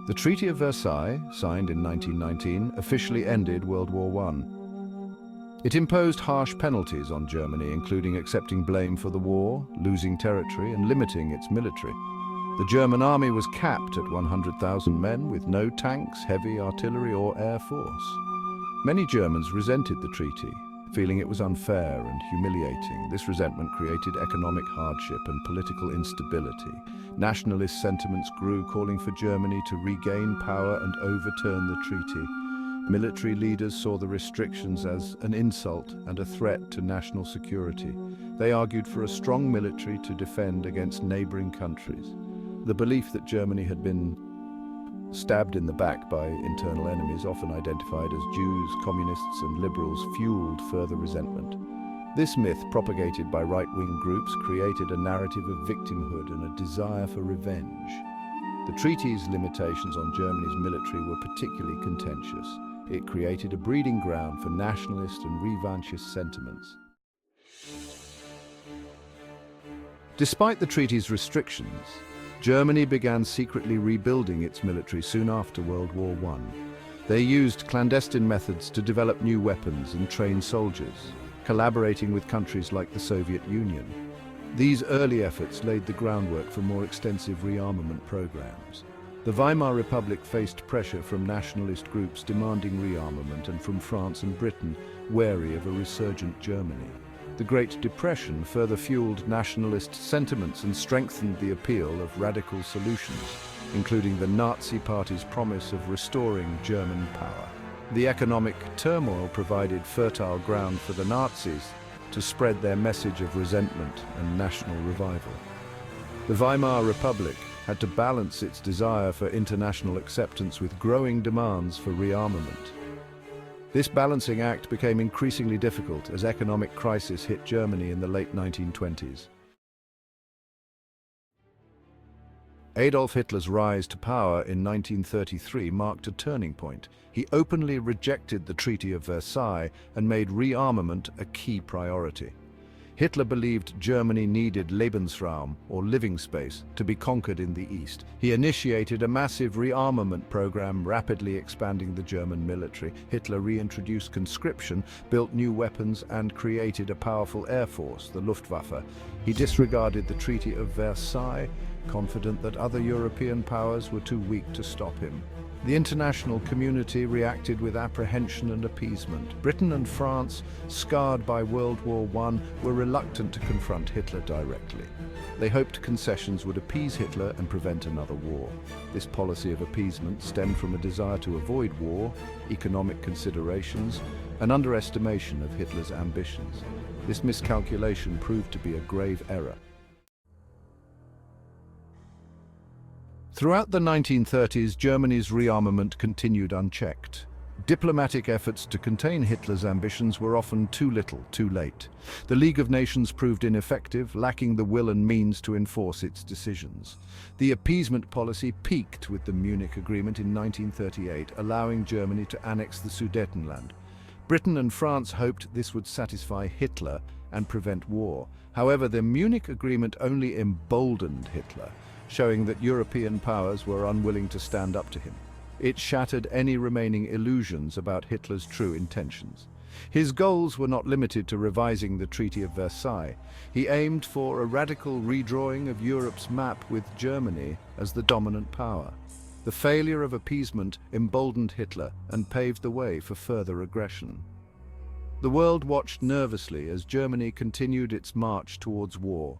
The Treaty of Versailles, signed in 1919, officially ended World War I. It imposed harsh penalties on Germany, including accepting blame for the war, losing territory, and limiting its military. The German army was capped at 100,000 men with no tanks, heavy artillery, or air force. Many Germans resented the treaty, feeling it was unfair and humiliating. This resentment created economic hardship and political instability. Nationalist sentiments grew, calling for Germany to regain power and overturn the treaty. Military leaders saw the restrictions as an insult and a threat to national security. They argued for a strong military to defend against neighboring countries. The belief that Germany had been stabbed in the back by internal enemies, often identified as Jews, communists, and liberals, fueled further resentment. This myth, propagated by right-wing groups, created a narrative of victimhood and a desire for revenge. The treaty's limitations on Germany's military were particularly contentious. It created a breeding ground for nationalist and revanchist sentiments. Despite the treaty's restrictions, Germany began secretly rebuilding its military soon after World War I. They used clandestine methods to develop new weapons and train soldiers, collaborating with countries like the Soviet Union. These early efforts laid the groundwork for more extensive rearmament programs. The Weimar Republic faced pressure from nationalist groups demanding rearmament and from France and Britain, wary of a resurgent Germany. The Great Depression further fueled nationalist sentiments and strengthened the appeal of radical solutions, including the Nazi Party's promise of restoring German power. The economic turmoil provided fertile ground for the Nazis to spread their message of resentment and national revival. The Weimar Republic had to balance its desire for international acceptance with growing demands for rearmament. This balancing act became increasingly difficult as economic crisis hit Germany in the late 1920s. Adolf Hitler's rise to power in 1933 marked a turning point. He openly rejected the Treaty of Versailles and made rearmament a key priority. Hitler believed Germany needed Lebensraum, or living space, to be conquered in the east. He initiated a massive rearmament program, rapidly expanding the German military. Hitler reintroduced conscription, built new weapons, and created a powerful air force, the Luftwaffe. He disregarded the Treaty of Versailles, confident that other European powers were too weak to stop him. The international community reacted with apprehension and appeasement. Britain and France, scarred by World War I, were reluctant to confront Hitler directly. They hoped concessions would appease Hitler and prevent another war. This policy of appeasement stemmed from a desire to avoid war, economic considerations, and underestimation of Hitler's ambitions. This miscalculation proved to be a grave error. Throughout the 1930s, Germany's rearmament continued unchecked. Diplomatic efforts to contain Hitler's ambitions were often too little, too late. The League of Nations proved ineffective, lacking the will and means to enforce its decisions. The appeasement policy peaked with the Munich Agreement in 1938, allowing Germany to annex the Sudetenland. Britain and France hoped this would satisfy Hitler and prevent war. However, the Munich Agreement only emboldened Hitler, showing that European powers were unwilling to stand up to him. It shattered any remaining illusions about Hitler's true intentions. His goals were not limited to revising the Treaty of Versailles. He aimed for a radical redrawing of Europe's map with Germany as the dominant power. The failure of appeasement emboldened Hitler and paved the way for further aggression. The world watched nervously as Germany continued its march towards war.